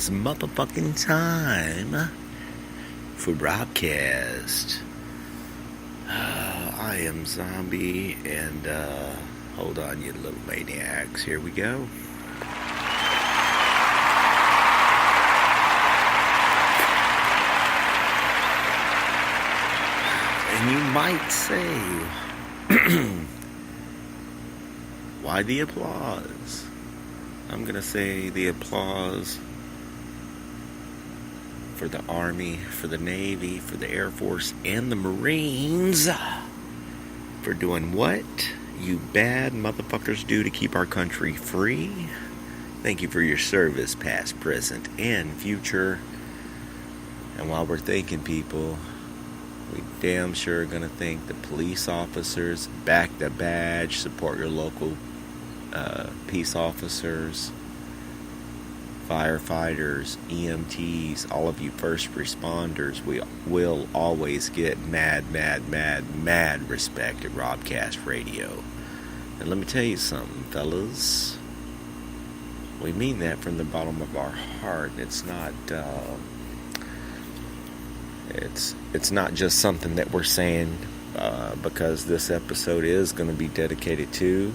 is motherfucking time for Robcast. I am Zombie, and hold on, you little maniacs. Here we go. And you might say, why the applause? I'm going to say the applause for the Army, for the Navy, for the Air Force, and the Marines for doing what you bad motherfuckers do to keep our country free. Thank you for your service, past, present, and future. And while we're thanking people, we damn sure are going to thank the police officers. Back the badge, support your local peace officers, firefighters, EMTs, all of you first responders. We will always get mad respect at Robcast Radio. And let me tell you something, fellas. We mean that from the bottom of our heart. It's not it's not just something that we're saying because this episode is going to be dedicated to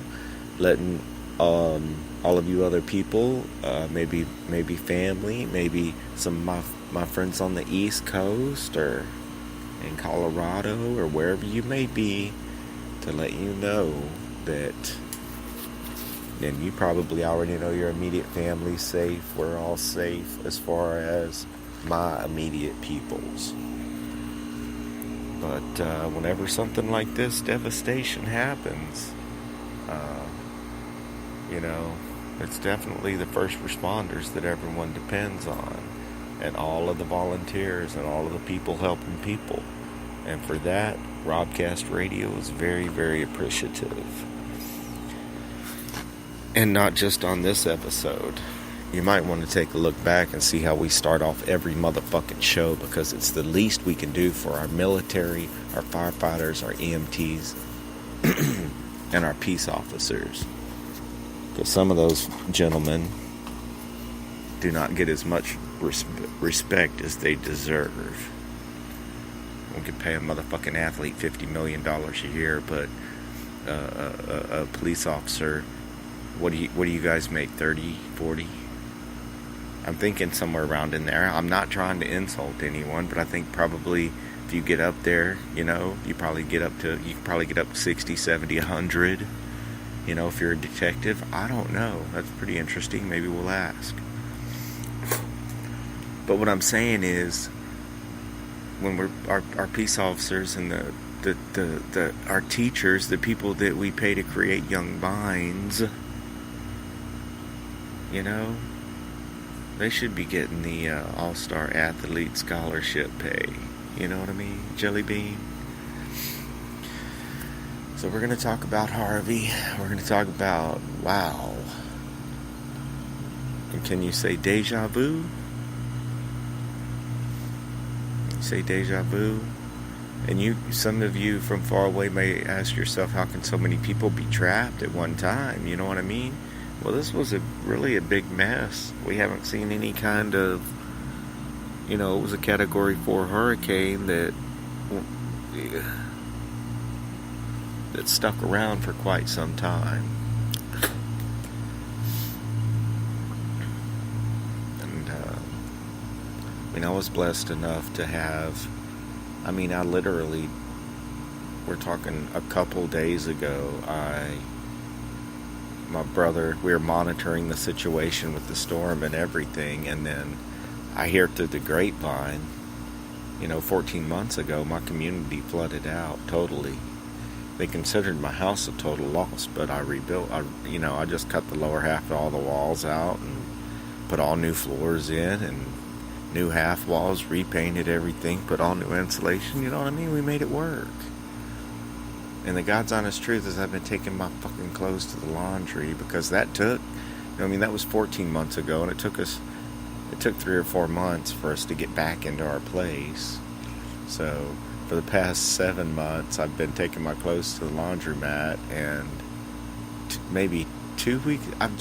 letting all of you other people, maybe family, maybe some of my friends on the East Coast or in Colorado or wherever you may be, to let you know that, and you probably already know your immediate family's safe. We're all safe as far as my immediate peoples. But whenever something like this devastation happens, it's definitely the first responders that everyone depends on, and all of the volunteers and all of the people helping people. And for that, Robcast Radio is very, very appreciative. And not just on this episode. You might want to take a look back and see how we start off every motherfucking show, because it's the least we can do for our military, our firefighters, our EMTs, and our peace officers. Because some of those gentlemen do not get as much respect as they deserve. We could pay a motherfucking athlete $50 million a year, but a police officer, what do you guys make, 30, 40? I'm thinking somewhere around in there. I'm not trying to insult anyone, but I think probably if you get up there, you can probably get up to 60, 70, 100. If you're a detective, I don't know. That's pretty interesting. Maybe we'll ask. But what I'm saying is, when we're our peace officers and our teachers, the people that we pay to create young minds, they should be getting the All-Star Athlete Scholarship pay. You know what I mean? Jelly bean. So we're going to talk about Harvey. We're going to talk about, wow. And can you say deja vu? You say deja vu? And some of you from far away may ask yourself, how can so many people be trapped at one time? You know what I mean? Well, this was really a big mess. We haven't seen any kind of, it was a Category 4 hurricane that stuck around for quite some time. And, I was blessed enough to have, we're talking a couple days ago, my brother, we were monitoring the situation with the storm and everything, and then I hear through the grapevine, 14 months ago, my community flooded out totally. They considered my house a total loss, but I rebuilt. I just cut the lower half of all the walls out and put all new floors in and new half walls, repainted everything, put all new insulation. You know what I mean? We made it work. And the God's honest truth is I've been taking my fucking clothes to the laundry, because that was 14 months ago, and it took 3 or 4 months for us to get back into our place. So for the past 7 months, I've been taking my clothes to the laundromat, and maybe 2 weeks. I've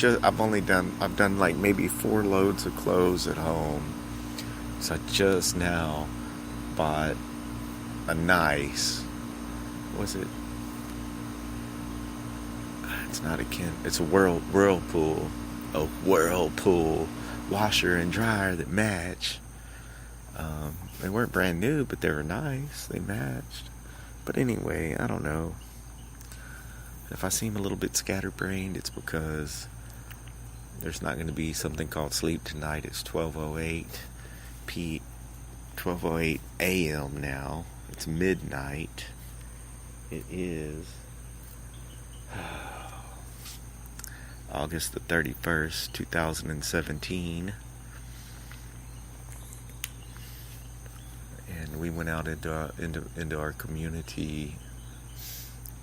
done like maybe 4 loads of clothes at home. So I just now bought a nice, was it? It's not a it's a Whirlpool washer and dryer that match. They weren't brand new, but they were nice. They matched. But anyway, I don't know. If I seem a little bit scatterbrained, it's because there's not going to be something called sleep tonight. It's 12:08 a.m. now. It's midnight. It is August the 31st, 2017. And we went out into our community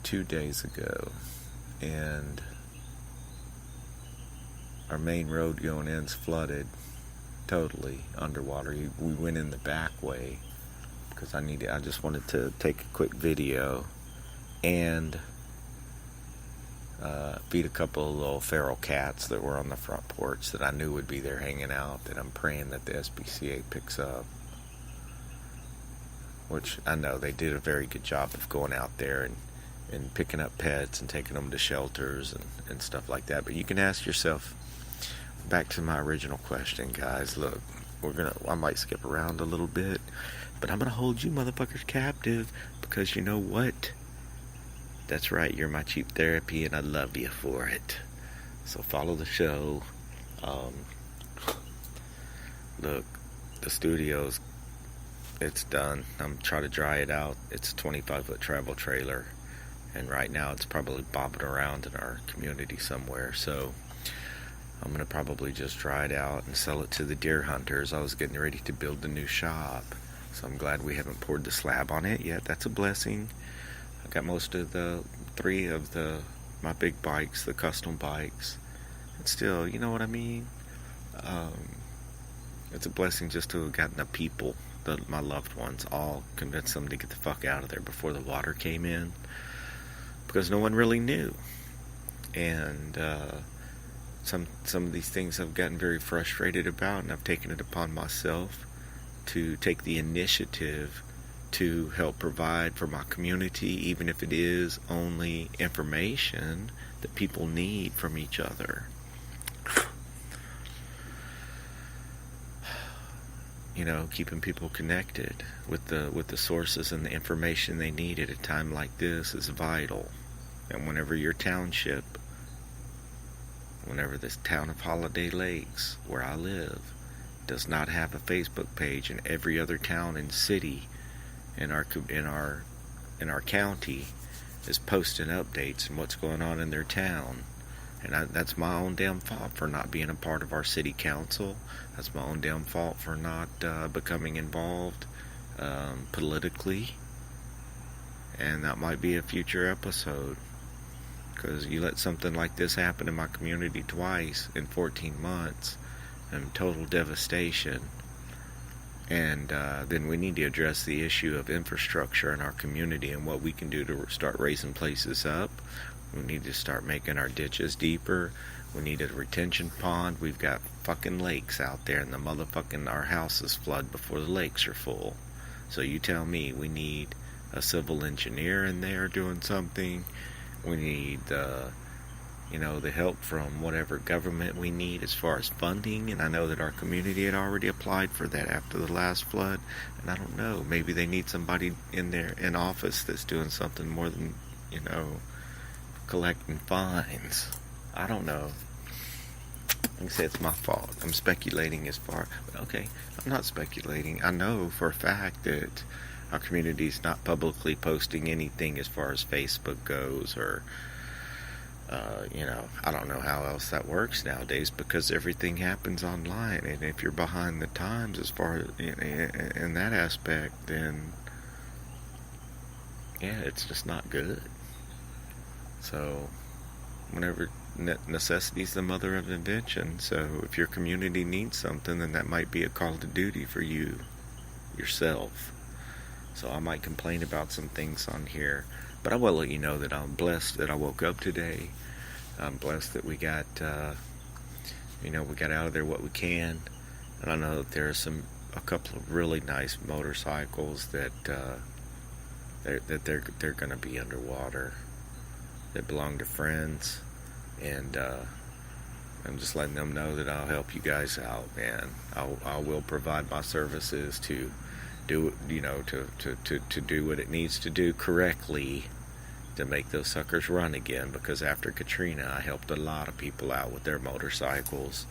2 days ago, and our main road going in's flooded, totally underwater. We went in the back way because I just wanted to take a quick video and feed a couple of little feral cats that were on the front porch that I knew would be there hanging out, that I'm praying that the SPCA picks up. Which I know they did a very good job of going out there and picking up pets and taking them to shelters and stuff like that. But you can ask yourself, back to my original question, guys, look, I might skip around a little bit, but I'm going to hold you motherfuckers captive, because you know what? That's right, you're my cheap therapy, and I love you for it. So follow the show. Look, the studio's, it's done. I'm trying to dry it out. It's a 25-foot travel trailer, and right now it's probably bobbing around in our community somewhere. So I'm going to probably just dry it out and sell it to the deer hunters. I was getting ready to build a new shop, so I'm glad we haven't poured the slab on it yet. That's a blessing. I got most of the 3 of my big bikes, the custom bikes. And still, you know what I mean? It's a blessing just to have gotten the people, my loved ones, all convinced them to get the fuck out of there before the water came in, because no one really knew. And some of these things I've gotten very frustrated about, and I've taken it upon myself to take the initiative to help provide for my community, even if it is only information that people need from each other. You know, keeping people connected with the sources and the information they need at a time like this is vital. And whenever this town of Holiday Lakes, where I live, does not have a Facebook page, and every other town and city in our county is posting updates and what's going on in their town. And that's my own damn fault for not being a part of our city council. That's my own damn fault for not becoming involved politically. And that might be a future episode, because you let something like this happen in my community twice in 14 months, and total devastation. And then we need to address the issue of infrastructure in our community and what we can do to start raising places up. We need to start making our ditches deeper. We need a retention pond. We've got fucking lakes out there, and our houses flood before the lakes are full. So you tell me, we need a civil engineer in there doing something. We need the help from whatever government we need as far as funding. And I know that our community had already applied for that after the last flood. And I don't know, maybe they need somebody in there in office that's doing something more than, collecting fines. I don't know. Like I say, it's my fault. I'm speculating okay, I'm not speculating. I know for a fact that our community's not publicly posting anything as far as Facebook goes, or I don't know how else that works nowadays, because everything happens online. And if you're behind the times as far as in that aspect, then yeah, it's just not good. So whenever necessity's the mother of invention. So if your community needs something, then that might be a call to duty for you yourself. So I might complain about some things on here, but I will let you know that I'm blessed that I woke up today. I'm blessed that we got, we got out of there what we can. And I know that there are a couple of really nice motorcycles that they're going to be underwater. That belong to friends, and I'm just letting them know that I'll help you guys out, man. I will provide my services to do, to do what it needs to do correctly to make those suckers run again. Because after Katrina, I helped a lot of people out with their motorcycles,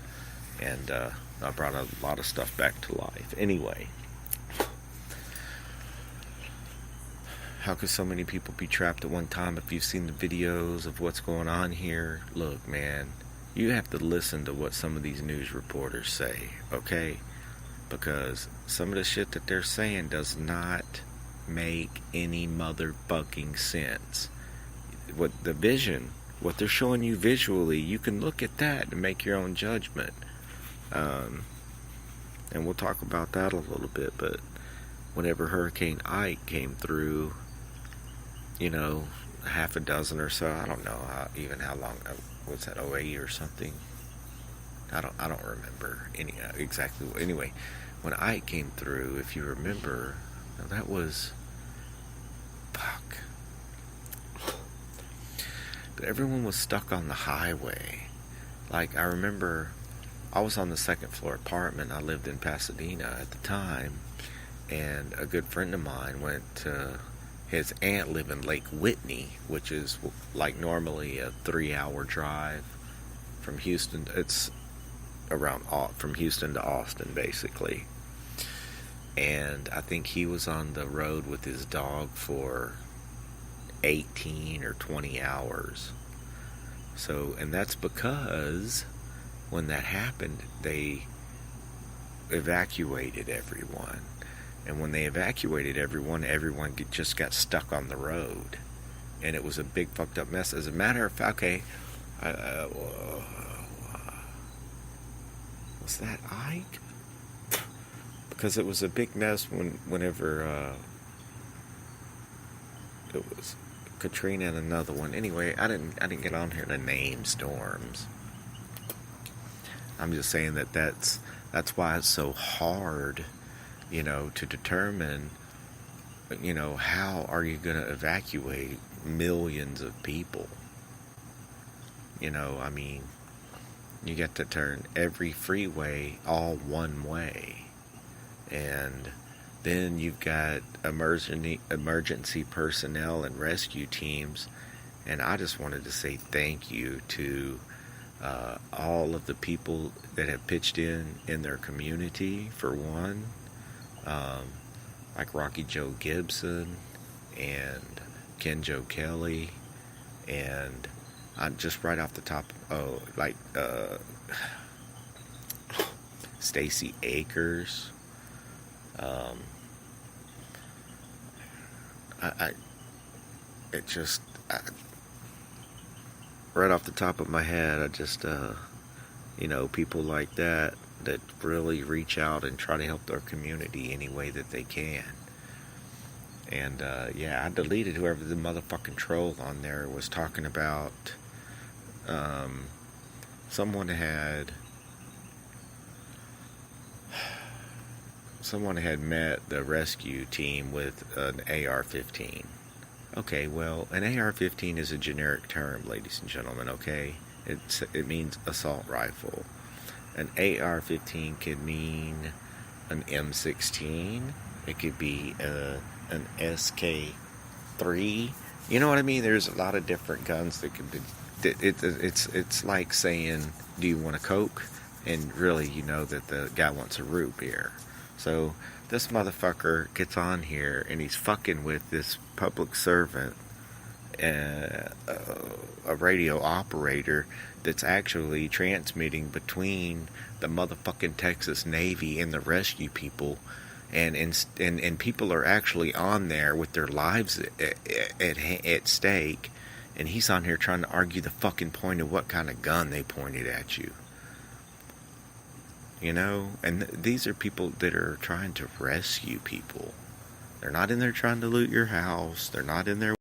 and I brought a lot of stuff back to life. Anyway, how could so many people be trapped at one time? If you've seen the videos of what's going on here, look, man, you have to listen to what some of these news reporters say, okay? Because some of the shit that they're saying does not make any motherfucking sense. What they're showing you visually, you can look at that and make your own judgment. And we'll talk about that a little bit, but whenever Hurricane Ike came through, half a dozen or so, I don't know how long, was that 08 or something? I don't remember exactly. Anyway, when Ike came through, if you remember, that was, fuck. But everyone was stuck on the highway. Like, I remember, I was on the second floor apartment. I lived in Pasadena at the time, and a good friend of mine went to his aunt lived in Lake Whitney, which is like normally a 3-hour drive from Houston. It's around from Houston to Austin, basically. And I think he was on the road with his dog for 18 or 20 hours. So, and that's because when that happened, they evacuated everyone. And when they evacuated everyone just got stuck on the road. And it was a big fucked up mess. As a matter of fact, okay, was that Ike? Because it was a big mess whenever it was Katrina and another one. Anyway, I didn't get on here to name storms. I'm just saying that's why it's so hard, to determine, how are you going to evacuate millions of people? I mean, you get to turn every freeway all one way. And then you've got emergency personnel and rescue teams. And I just wanted to say thank you to all of the people that have pitched in their community, for one. Like Rocky Joe Gibson and Ken Joe Kelly, and I'm just right off the top, Stacy Akers. Right off the top of my head, I just, people like that really reach out and try to help their community any way that they can. And, I deleted whoever the motherfucking troll on there was talking about. Someone had met the rescue team with an AR-15. Okay, well, an AR-15 is a generic term, ladies and gentlemen, okay? It means assault rifle. An AR-15 could mean an M16. It could be an SK3. You know what I mean? There's a lot of different guns that could be. It's like saying, do you want a Coke? And really, that the guy wants a root beer. So this motherfucker gets on here and he's fucking with this public servant, a radio operator that's actually transmitting between the motherfucking Texas Navy and the rescue people, and people are actually on there with their lives at stake, and he's on here trying to argue the fucking point of what kind of gun they pointed at you. And these are people that are trying to rescue people. They're not in there trying to loot your house. They're not in there